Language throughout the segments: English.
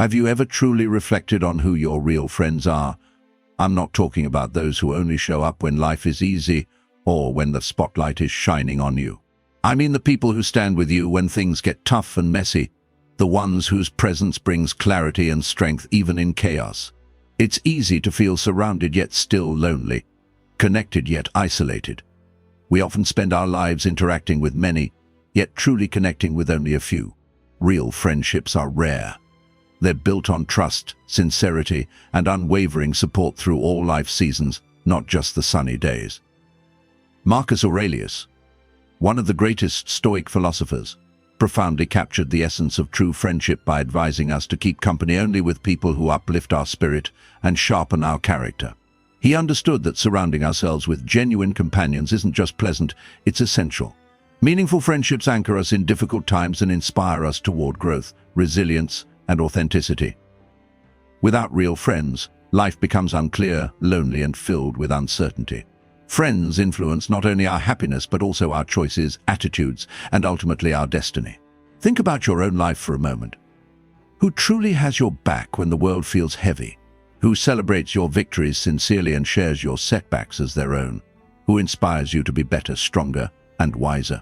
Have you ever truly reflected on who your real friends are? I'm not talking about those who only show up when life is easy or when the spotlight is shining on you. I mean the people who stand with you when things get tough and messy, the ones whose presence brings clarity and strength even in chaos. It's easy to feel surrounded yet still lonely, connected yet isolated. We often spend our lives interacting with many, yet truly connecting with only a few. Real friendships are rare. They're built on trust, sincerity, and unwavering support through all life seasons, not just the sunny days. Marcus Aurelius, one of the greatest Stoic philosophers, profoundly captured the essence of true friendship by advising us to keep company only with people who uplift our spirit and sharpen our character. He understood that surrounding ourselves with genuine companions isn't just pleasant, it's essential. Meaningful friendships anchor us in difficult times and inspire us toward growth, resilience, and authenticity. Without real friends, life becomes unclear, lonely, and filled with uncertainty. Friends influence not only our happiness but also our choices, attitudes, and ultimately our destiny. Think about your own life for a moment. Who truly has your back when the world feels heavy? Who celebrates your victories sincerely and shares your setbacks as their own? Who inspires you to be better, stronger, and wiser?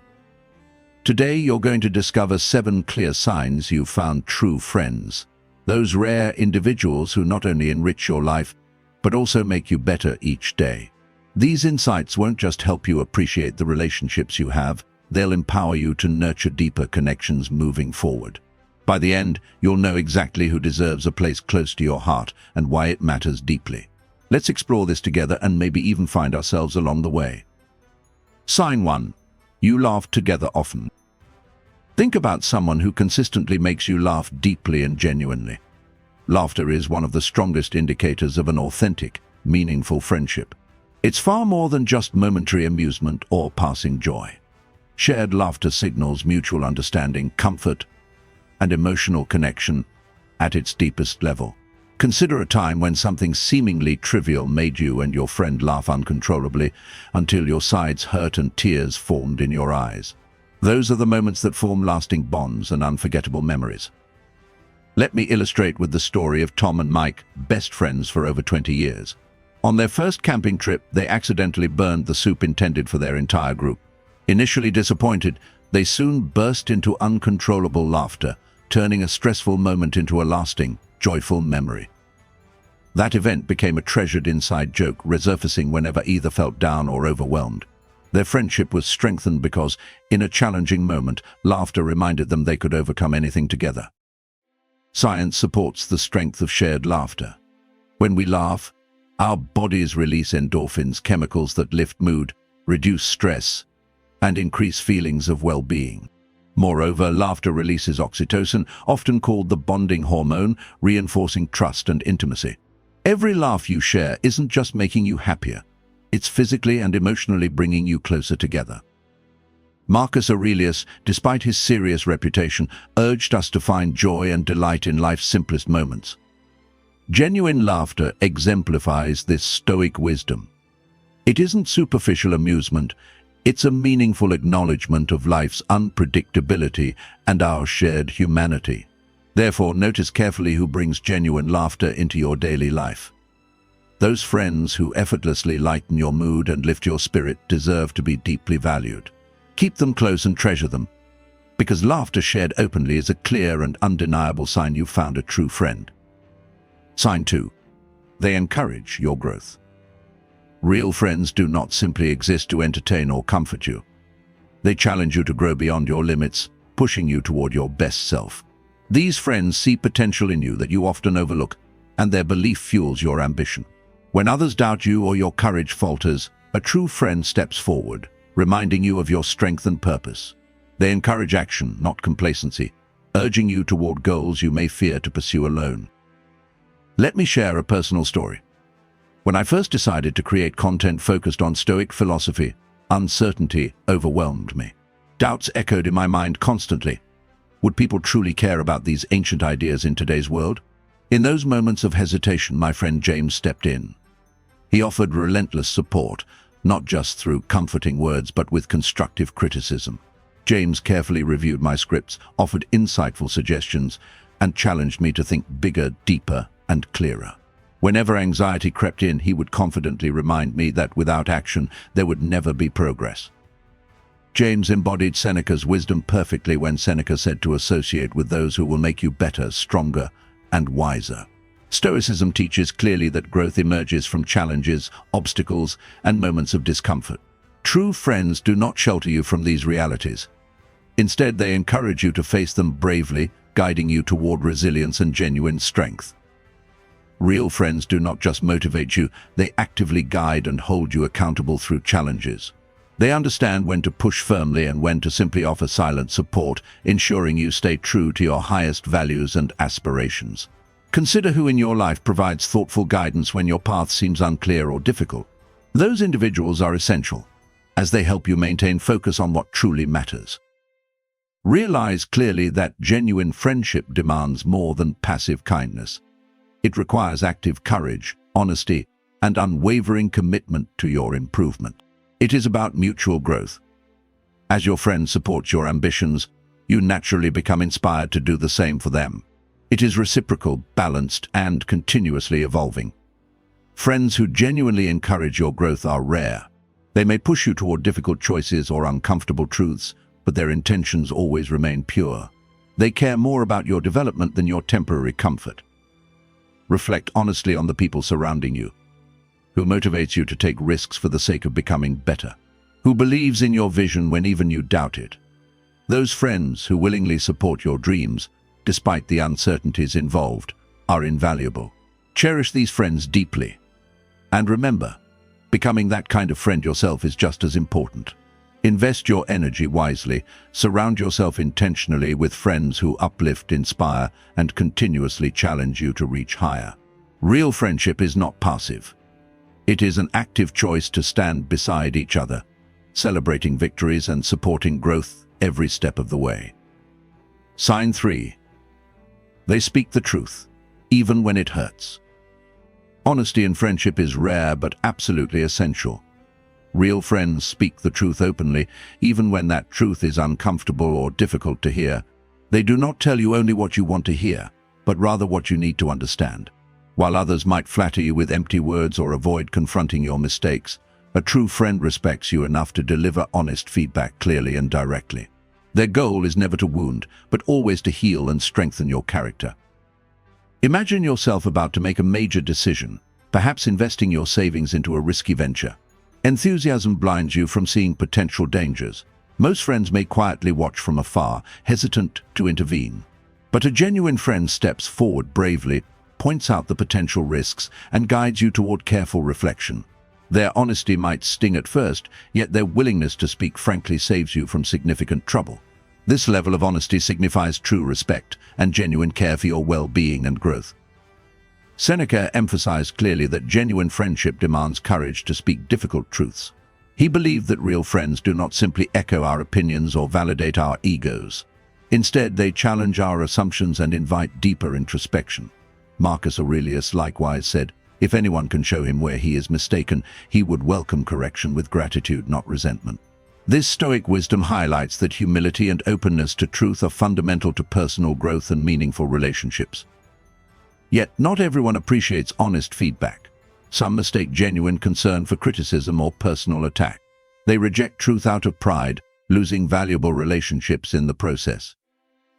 Today, you're going to discover 7 clear signs you've found true friends. Those rare individuals who not only enrich your life, but also make you better each day. These insights won't just help you appreciate the relationships you have, they'll empower you to nurture deeper connections moving forward. By the end, you'll know exactly who deserves a place close to your heart and why it matters deeply. Let's explore this together and maybe even find ourselves along the way. Sign 1. You laugh together often. Think about someone who consistently makes you laugh deeply and genuinely. Laughter is one of the strongest indicators of an authentic, meaningful friendship. It's far more than just momentary amusement or passing joy. Shared laughter signals mutual understanding, comfort, and emotional connection at its deepest level. Consider a time when something seemingly trivial made you and your friend laugh uncontrollably until your sides hurt and tears formed in your eyes. Those are the moments that form lasting bonds and unforgettable memories. Let me illustrate with the story of Tom and Mike, best friends for over 20 years. On their first camping trip, they accidentally burned the soup intended for their entire group. Initially disappointed, they soon burst into uncontrollable laughter, turning a stressful moment into a lasting, joyful memory. That event became a treasured inside joke, resurfacing whenever either felt down or overwhelmed. Their friendship was strengthened because, in a challenging moment, laughter reminded them they could overcome anything together. Science supports the strength of shared laughter. When we laugh, our bodies release endorphins, chemicals that lift mood, reduce stress, and increase feelings of well-being. Moreover, laughter releases oxytocin, often called the bonding hormone, reinforcing trust and intimacy. Every laugh you share isn't just making you happier, it's physically and emotionally bringing you closer together. Marcus Aurelius, despite his serious reputation, urged us to find joy and delight in life's simplest moments. Genuine laughter exemplifies this Stoic wisdom. It isn't superficial amusement, it's a meaningful acknowledgement of life's unpredictability and our shared humanity. Therefore, notice carefully who brings genuine laughter into your daily life. Those friends who effortlessly lighten your mood and lift your spirit deserve to be deeply valued. Keep them close and treasure them, because laughter shared openly is a clear and undeniable sign you've found a true friend. Sign 2. They encourage your growth. Real friends do not simply exist to entertain or comfort you. They challenge you to grow beyond your limits, pushing you toward your best self. These friends see potential in you that you often overlook, and their belief fuels your ambition. When others doubt you or your courage falters, a true friend steps forward, reminding you of your strength and purpose. They encourage action, not complacency, urging you toward goals you may fear to pursue alone. Let me share a personal story. When I first decided to create content focused on Stoic philosophy, uncertainty overwhelmed me. Doubts echoed in my mind constantly. Would people truly care about these ancient ideas in today's world? In those moments of hesitation, my friend James stepped in. He offered relentless support, not just through comforting words, but with constructive criticism. James carefully reviewed my scripts, offered insightful suggestions, and challenged me to think bigger, deeper, and clearer. Whenever anxiety crept in, he would confidently remind me that without action, there would never be progress. James embodied Seneca's wisdom perfectly when Seneca said to associate with those who will make you better, stronger, and wiser. Stoicism teaches clearly that growth emerges from challenges, obstacles, and moments of discomfort. True friends do not shelter you from these realities. Instead, they encourage you to face them bravely, guiding you toward resilience and genuine strength. Real friends do not just motivate you, they actively guide and hold you accountable through challenges. They understand when to push firmly and when to simply offer silent support, ensuring you stay true to your highest values and aspirations. Consider who in your life provides thoughtful guidance when your path seems unclear or difficult. Those individuals are essential, as they help you maintain focus on what truly matters. Realize clearly that genuine friendship demands more than passive kindness. It requires active courage, honesty, and unwavering commitment to your improvement. It is about mutual growth. As your friend supports your ambitions, you naturally become inspired to do the same for them. It is reciprocal, balanced, and continuously evolving. Friends who genuinely encourage your growth are rare. They may push you toward difficult choices or uncomfortable truths, but their intentions always remain pure. They care more about your development than your temporary comfort. Reflect honestly on the people surrounding you. Who motivates you to take risks for the sake of becoming better? Who believes in your vision when even you doubt it? Those friends who willingly support your dreams, despite the uncertainties involved, are invaluable. Cherish these friends deeply. And remember, becoming that kind of friend yourself is just as important. Invest your energy wisely, surround yourself intentionally with friends who uplift, inspire, and continuously challenge you to reach higher. Real friendship is not passive. It is an active choice to stand beside each other, celebrating victories and supporting growth every step of the way. Sign 3. They speak the truth, even when it hurts. Honesty in friendship is rare but absolutely essential. Real friends speak the truth openly, even when that truth is uncomfortable or difficult to hear. They do not tell you only what you want to hear, but rather what you need to understand. While others might flatter you with empty words or avoid confronting your mistakes, a true friend respects you enough to deliver honest feedback clearly and directly. Their goal is never to wound, but always to heal and strengthen your character. Imagine yourself about to make a major decision, perhaps investing your savings into a risky venture. Enthusiasm blinds you from seeing potential dangers. Most friends may quietly watch from afar, hesitant to intervene. But a genuine friend steps forward bravely, points out the potential risks, and guides you toward careful reflection. Their honesty might sting at first, yet their willingness to speak frankly saves you from significant trouble. This level of honesty signifies true respect and genuine care for your well-being and growth. Seneca emphasized clearly that genuine friendship demands courage to speak difficult truths. He believed that real friends do not simply echo our opinions or validate our egos. Instead, they challenge our assumptions and invite deeper introspection. Marcus Aurelius likewise said, "If anyone can show him where he is mistaken, he would welcome correction with gratitude, not resentment." This Stoic wisdom highlights that humility and openness to truth are fundamental to personal growth and meaningful relationships. Yet, not everyone appreciates honest feedback. Some mistake genuine concern for criticism or personal attack. They reject truth out of pride, losing valuable relationships in the process.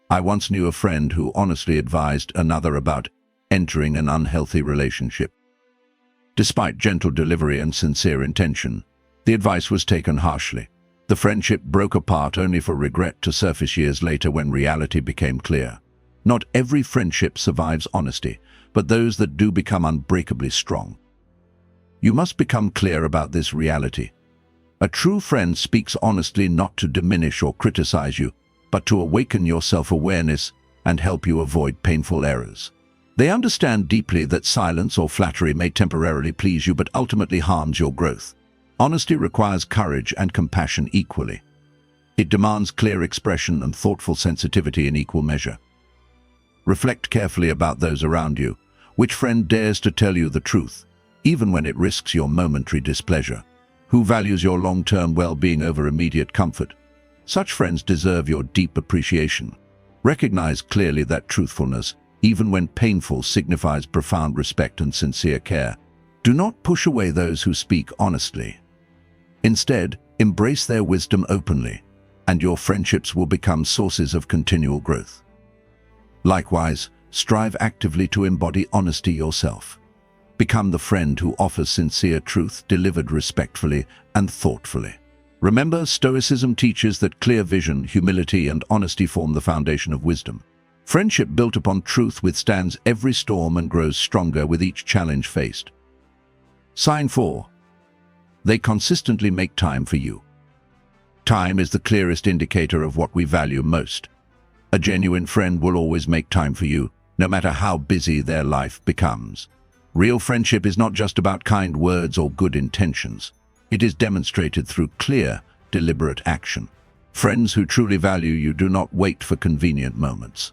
I once knew a friend who honestly advised another about entering an unhealthy relationship. Despite gentle delivery and sincere intention, the advice was taken harshly. The friendship broke apart only for regret to surface years later when reality became clear. Not every friendship survives honesty, but those that do become unbreakably strong. You must become clear about this reality. A true friend speaks honestly not to diminish or criticize you, but to awaken your self-awareness and help you avoid painful errors. They understand deeply that silence or flattery may temporarily please you but ultimately harms your growth. Honesty requires courage and compassion equally. It demands clear expression and thoughtful sensitivity in equal measure. Reflect carefully about those around you. Which friend dares to tell you the truth, even when it risks your momentary displeasure? Who values your long-term well-being over immediate comfort? Such friends deserve your deep appreciation. Recognize clearly that truthfulness, even when painful, signifies profound respect and sincere care. Do not push away those who speak honestly. Instead, embrace their wisdom openly, and your friendships will become sources of continual growth. Likewise, strive actively to embody honesty yourself. Become the friend who offers sincere truth delivered respectfully and thoughtfully. Remember, Stoicism teaches that clear vision, humility, and honesty form the foundation of wisdom. Friendship built upon truth withstands every storm and grows stronger with each challenge faced. Sign 4. They consistently make time for you. Time is the clearest indicator of what we value most. A genuine friend will always make time for you, no matter how busy their life becomes. Real friendship is not just about kind words or good intentions. It is demonstrated through clear, deliberate action. Friends who truly value you do not wait for convenient moments.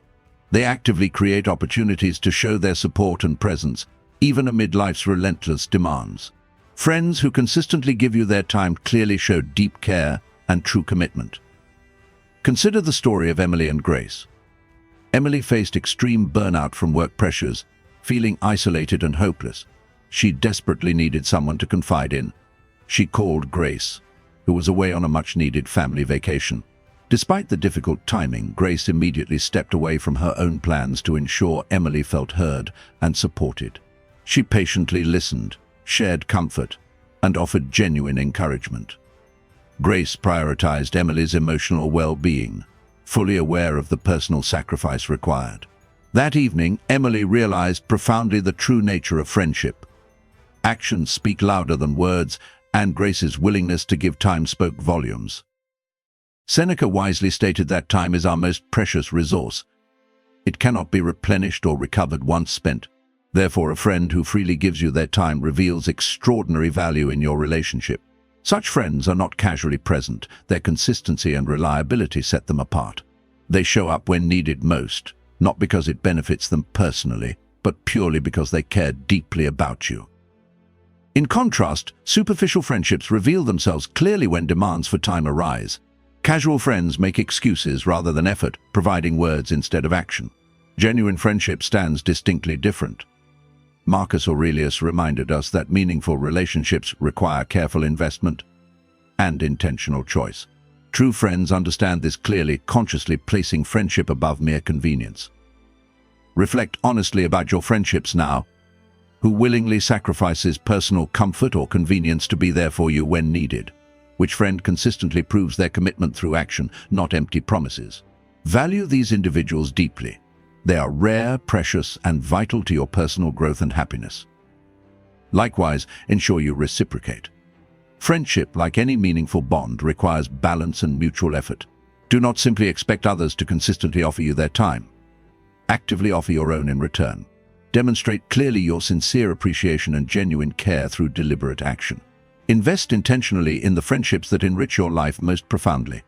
They actively create opportunities to show their support and presence, even amid life's relentless demands. Friends who consistently give you their time clearly show deep care and true commitment. Consider the story of Emily and Grace. Emily faced extreme burnout from work pressures, feeling isolated and hopeless. She desperately needed someone to confide in. She called Grace, who was away on a much-needed family vacation. Despite the difficult timing, Grace immediately stepped away from her own plans to ensure Emily felt heard and supported. She patiently listened, shared comfort, and offered genuine encouragement. Grace prioritized Emily's emotional well-being, fully aware of the personal sacrifice required. That evening, Emily realized profoundly the true nature of friendship. Actions speak louder than words, and Grace's willingness to give time spoke volumes. Seneca wisely stated that time is our most precious resource. It cannot be replenished or recovered once spent. Therefore, a friend who freely gives you their time reveals extraordinary value in your relationship. Such friends are not casually present. Their consistency and reliability set them apart. They show up when needed most, not because it benefits them personally, but purely because they care deeply about you. In contrast, superficial friendships reveal themselves clearly when demands for time arise. Casual friends make excuses rather than effort, providing words instead of action. Genuine friendship stands distinctly different. Marcus Aurelius reminded us that meaningful relationships require careful investment and intentional choice. True friends understand this clearly, consciously placing friendship above mere convenience. Reflect honestly about your friendships now. Who willingly sacrifices personal comfort or convenience to be there for you when needed? Which friend consistently proves their commitment through action, not empty promises? Value these individuals deeply. They are rare, precious, and vital to your personal growth and happiness. Likewise, ensure you reciprocate. Friendship, like any meaningful bond, requires balance and mutual effort. Do not simply expect others to consistently offer you their time. Actively offer your own in return. Demonstrate clearly your sincere appreciation and genuine care through deliberate action. Invest intentionally in the friendships that enrich your life most profoundly.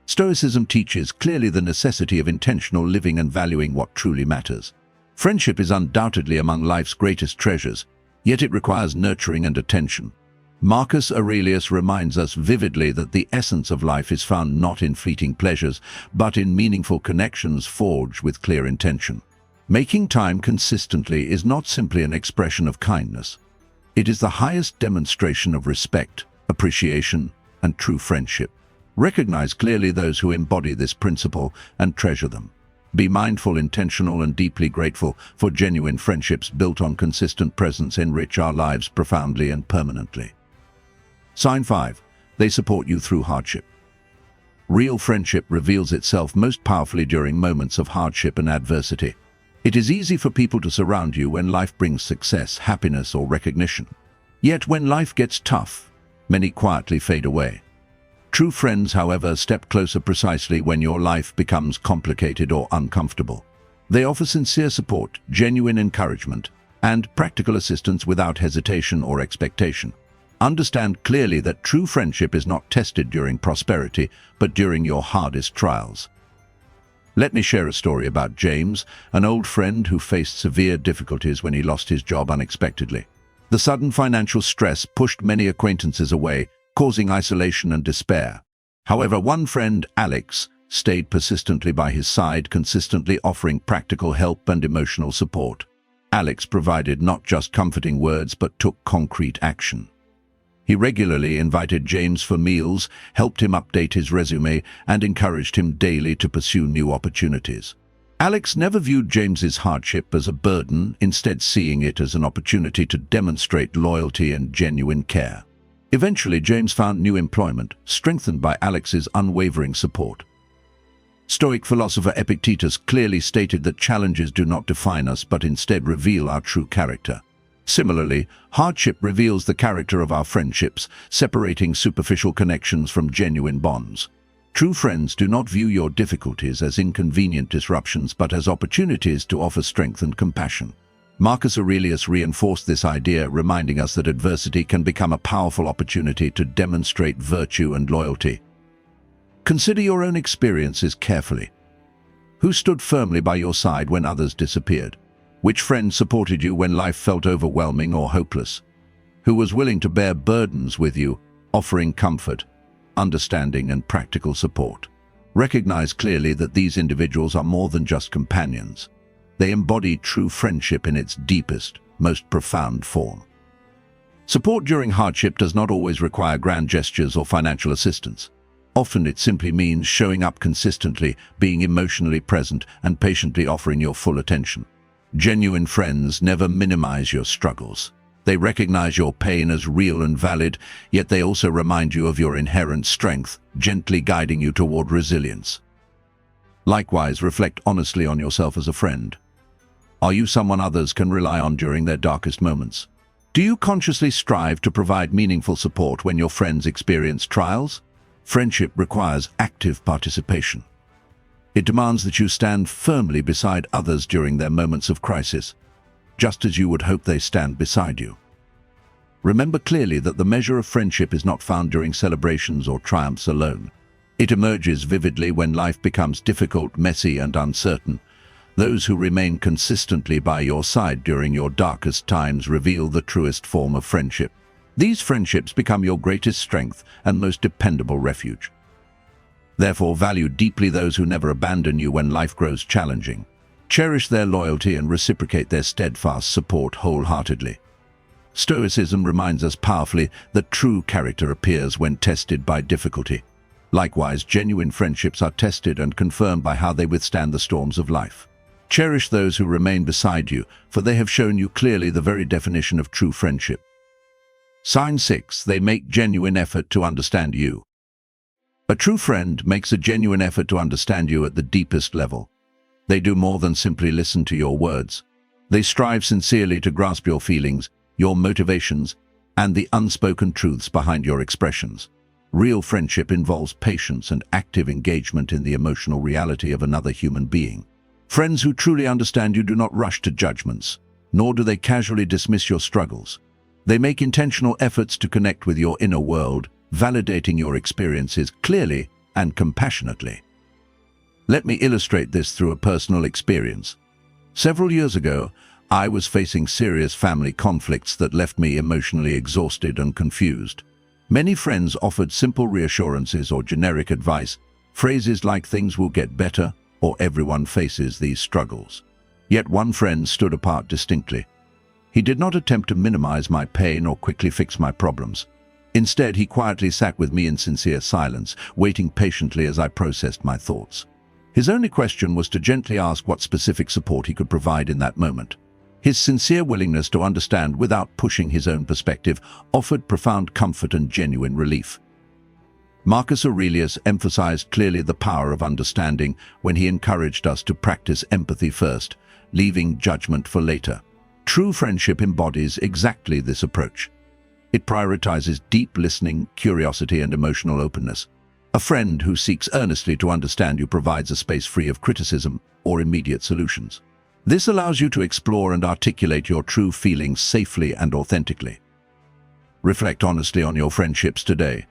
Stoicism teaches clearly the necessity of intentional living and valuing what truly matters. Friendship is undoubtedly among life's greatest treasures, yet it requires nurturing and attention. Marcus Aurelius reminds us vividly that the essence of life is found not in fleeting pleasures, but in meaningful connections forged with clear intention. Making time consistently is not simply an expression of kindness. It is the highest demonstration of respect, appreciation, and true friendship. Recognize clearly those who embody this principle and treasure them. Be mindful, intentional, and deeply grateful, for genuine friendships built on consistent presence enrich our lives profoundly and permanently. Sign 5. They support you through hardship. Real friendship reveals itself most powerfully during moments of hardship and adversity. It is easy for people to surround you when life brings success, happiness, or recognition. Yet when life gets tough, many quietly fade away. True friends, however, step closer precisely when your life becomes complicated or uncomfortable. They offer sincere support, genuine encouragement, and practical assistance without hesitation or expectation. Understand clearly that true friendship is not tested during prosperity, but during your hardest trials. Let me share a story about James, an old friend who faced severe difficulties when he lost his job unexpectedly. The sudden financial stress pushed many acquaintances away, causing isolation and despair. However, one friend, Alex, stayed persistently by his side, consistently offering practical help and emotional support. Alex provided not just comforting words but took concrete action. He regularly invited James for meals, helped him update his resume, and encouraged him daily to pursue new opportunities. Alex never viewed James's hardship as a burden, instead seeing it as an opportunity to demonstrate loyalty and genuine care. Eventually, James found new employment, strengthened by Alex's unwavering support. Stoic philosopher Epictetus clearly stated that challenges do not define us but instead reveal our true character. Similarly, hardship reveals the character of our friendships, separating superficial connections from genuine bonds. True friends do not view your difficulties as inconvenient disruptions but as opportunities to offer strength and compassion. Marcus Aurelius reinforced this idea, reminding us that adversity can become a powerful opportunity to demonstrate virtue and loyalty. Consider your own experiences carefully. Who stood firmly by your side when others disappeared? Which friend supported you when life felt overwhelming or hopeless? Who was willing to bear burdens with you, offering comfort, understanding, and practical support? Recognize clearly that these individuals are more than just companions. They embody true friendship in its deepest, most profound form. Support during hardship does not always require grand gestures or financial assistance. Often it simply means showing up consistently, being emotionally present, and patiently offering your full attention. Genuine friends never minimize your struggles. They recognize your pain as real and valid, yet they also remind you of your inherent strength, gently guiding you toward resilience. Likewise, reflect honestly on yourself as a friend. Are you someone others can rely on during their darkest moments? Do you consciously strive to provide meaningful support when your friends experience trials? Friendship requires active participation. It demands that you stand firmly beside others during their moments of crisis, just as you would hope they stand beside you. Remember clearly that the measure of friendship is not found during celebrations or triumphs alone. It emerges vividly when life becomes difficult, messy, and uncertain. Those who remain consistently by your side during your darkest times reveal the truest form of friendship. These friendships become your greatest strength and most dependable refuge. Therefore, value deeply those who never abandon you when life grows challenging. Cherish their loyalty and reciprocate their steadfast support wholeheartedly. Stoicism reminds us powerfully that true character appears when tested by difficulty. Likewise, genuine friendships are tested and confirmed by how they withstand the storms of life. Cherish those who remain beside you, for they have shown you clearly the very definition of true friendship. Sign 6. They make genuine effort to understand you. A true friend makes a genuine effort to understand you at the deepest level. They do more than simply listen to your words. They strive sincerely to grasp your feelings, your motivations, and the unspoken truths behind your expressions. Real friendship involves patience and active engagement in the emotional reality of another human being. Friends who truly understand you do not rush to judgments, nor do they casually dismiss your struggles. They make intentional efforts to connect with your inner world, validating your experiences clearly and compassionately. Let me illustrate this through a personal experience. Several years ago, I was facing serious family conflicts that left me emotionally exhausted and confused. Many friends offered simple reassurances or generic advice, phrases like "things will get better" or "everyone faces these struggles." Yet one friend stood apart distinctly. He did not attempt to minimize my pain or quickly fix my problems. Instead, he quietly sat with me in sincere silence, waiting patiently as I processed my thoughts. His only question was to gently ask what specific support he could provide in that moment. His sincere willingness to understand without pushing his own perspective offered profound comfort and genuine relief. Marcus Aurelius emphasized clearly the power of understanding when he encouraged us to practice empathy first, leaving judgment for later. True friendship embodies exactly this approach. It prioritizes deep listening, curiosity, and emotional openness. A friend who seeks earnestly to understand you provides a space free of criticism or immediate solutions. This allows you to explore and articulate your true feelings safely and authentically. Reflect honestly on your friendships today.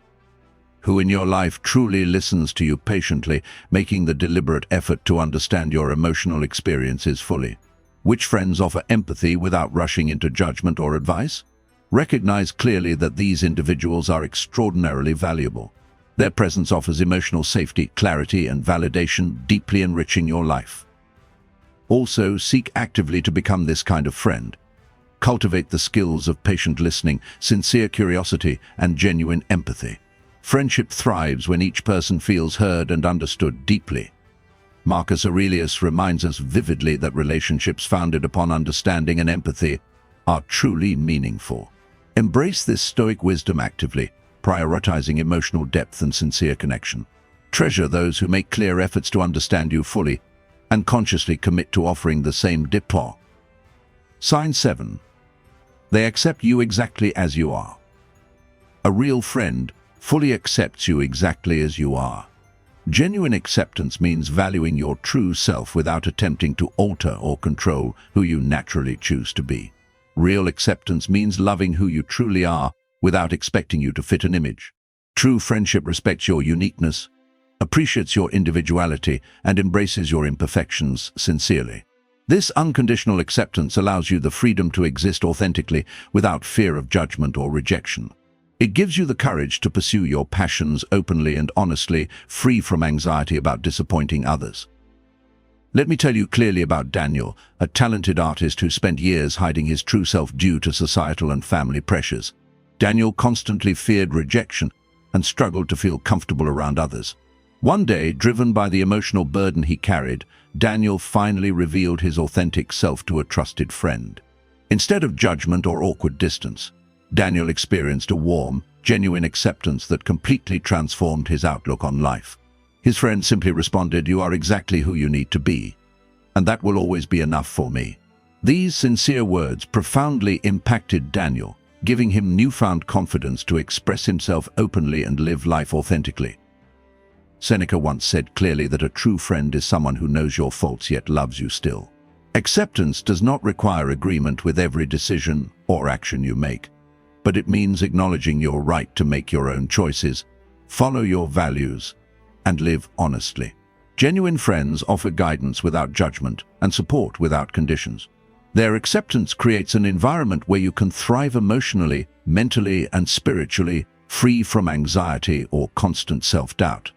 Who in your life truly listens to you patiently, making the deliberate effort to understand your emotional experiences fully? Which friends offer empathy without rushing into judgment or advice? Recognize clearly that these individuals are extraordinarily valuable. Their presence offers emotional safety, clarity, and validation, deeply enriching your life. Also, seek actively to become this kind of friend. Cultivate the skills of patient listening, sincere curiosity, and genuine empathy. Friendship thrives when each person feels heard and understood deeply. Marcus Aurelius reminds us vividly that relationships founded upon understanding and empathy are truly meaningful. Embrace this Stoic wisdom actively, prioritizing emotional depth and sincere connection. Treasure those who make clear efforts to understand you fully, and consciously commit to offering the same depot. Sign 7. They accept you exactly as you are. A real friend fully accepts you exactly as you are. Genuine acceptance means valuing your true self without attempting to alter or control who you naturally choose to be. Real acceptance means loving who you truly are without expecting you to fit an image. True friendship respects your uniqueness, appreciates your individuality, and embraces your imperfections sincerely. This unconditional acceptance allows you the freedom to exist authentically without fear of judgment or rejection. It gives you the courage to pursue your passions openly and honestly, free from anxiety about disappointing others. Let me tell you clearly about Daniel, a talented artist who spent years hiding his true self due to societal and family pressures. Daniel constantly feared rejection and struggled to feel comfortable around others. One day, driven by the emotional burden he carried, Daniel finally revealed his authentic self to a trusted friend. Instead of judgment or awkward distance, Daniel experienced a warm, genuine acceptance that completely transformed his outlook on life. His friend simply responded, "You are exactly who you need to be, and that will always be enough for me." These sincere words profoundly impacted Daniel, giving him newfound confidence to express himself openly and live life authentically. Seneca once said clearly that a true friend is someone who knows your faults yet loves you still. Acceptance does not require agreement with every decision or action you make, but it means acknowledging your right to make your own choices, follow your values, and live honestly. Genuine friends offer guidance without judgment and support without conditions. Their acceptance creates an environment where you can thrive emotionally, mentally, and spiritually, free from anxiety or constant self-doubt.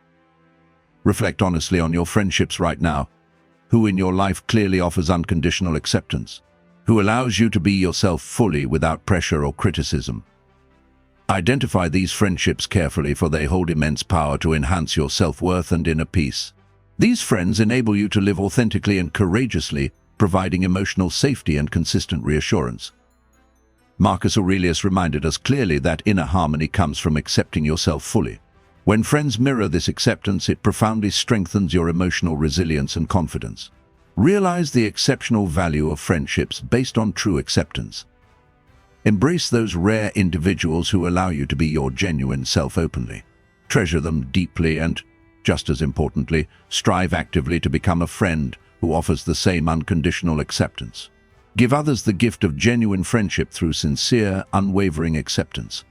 Reflect honestly on your friendships right now. Who in your life clearly offers unconditional acceptance? Who allows you to be yourself fully without pressure or criticism? Identify these friendships carefully, for they hold immense power to enhance your self-worth and inner peace. These friends enable you to live authentically and courageously, providing emotional safety and consistent reassurance. Marcus Aurelius reminded us clearly that inner harmony comes from accepting yourself fully. When friends mirror this acceptance, it profoundly strengthens your emotional resilience and confidence. Realize the exceptional value of friendships based on true acceptance. Embrace those rare individuals who allow you to be your genuine self openly. Treasure them deeply and, just as importantly, strive actively to become a friend who offers the same unconditional acceptance. Give others the gift of genuine friendship through sincere, unwavering acceptance.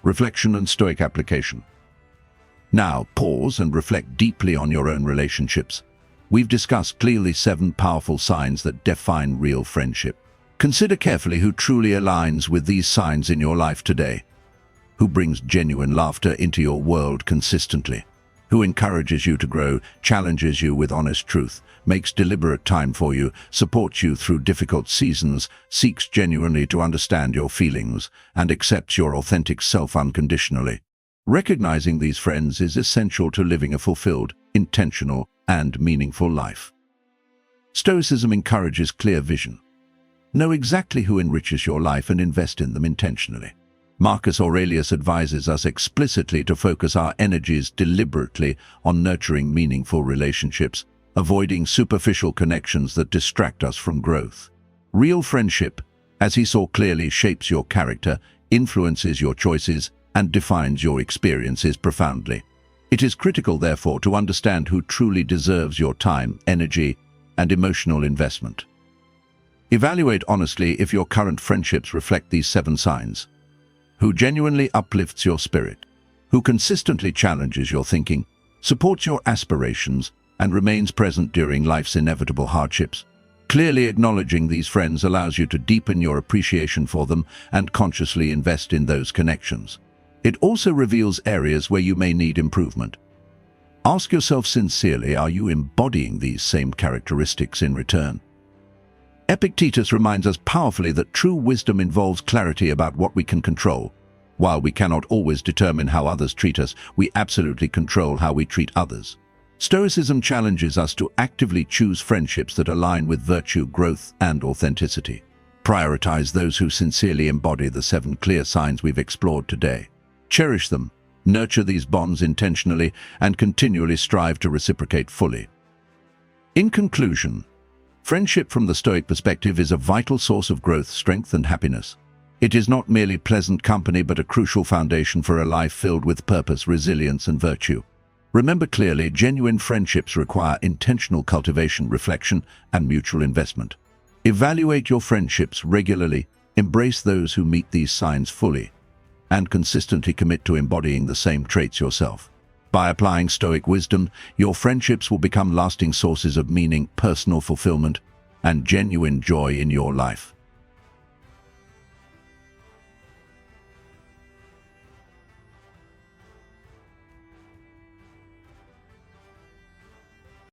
Reflection and Stoic application. Now, pause and reflect deeply on your own relationships. We've discussed clearly 7 powerful signs that define real friendship. Consider carefully who truly aligns with these signs in your life today. Who brings genuine laughter into your world consistently? Who encourages you to grow, challenges you with honest truth, makes deliberate time for you, supports you through difficult seasons, seeks genuinely to understand your feelings, and accepts your authentic self unconditionally? Recognizing these friends is essential to living a fulfilled, intentional, and meaningful life. Stoicism encourages clear vision. Know exactly who enriches your life and invest in them intentionally. Marcus Aurelius advises us explicitly to focus our energies deliberately on nurturing meaningful relationships, avoiding superficial connections that distract us from growth. Real friendship, as he saw clearly, shapes your character, influences your choices, and defines your experiences profoundly. It is critical, therefore, to understand who truly deserves your time, energy, and emotional investment. Evaluate honestly if your current friendships reflect these 7 signs. Who genuinely uplifts your spirit, who consistently challenges your thinking, supports your aspirations, and remains present during life's inevitable hardships. Clearly acknowledging these friends allows you to deepen your appreciation for them and consciously invest in those connections. It also reveals areas where you may need improvement. Ask yourself sincerely, are you embodying these same characteristics in return? Epictetus reminds us powerfully that true wisdom involves clarity about what we can control. While we cannot always determine how others treat us, we absolutely control how we treat others. Stoicism challenges us to actively choose friendships that align with virtue, growth, and authenticity. Prioritize those who sincerely embody the 7 clear signs we've explored today. Cherish them, nurture these bonds intentionally, and continually strive to reciprocate fully. In conclusion, friendship from the Stoic perspective is a vital source of growth, strength, and happiness. It is not merely pleasant company, but a crucial foundation for a life filled with purpose, resilience, and virtue. Remember clearly, genuine friendships require intentional cultivation, reflection, and mutual investment. Evaluate your friendships regularly, embrace those who meet these signs fully, and consistently commit to embodying the same traits yourself. By applying Stoic wisdom, your friendships will become lasting sources of meaning, personal fulfillment, and genuine joy in your life.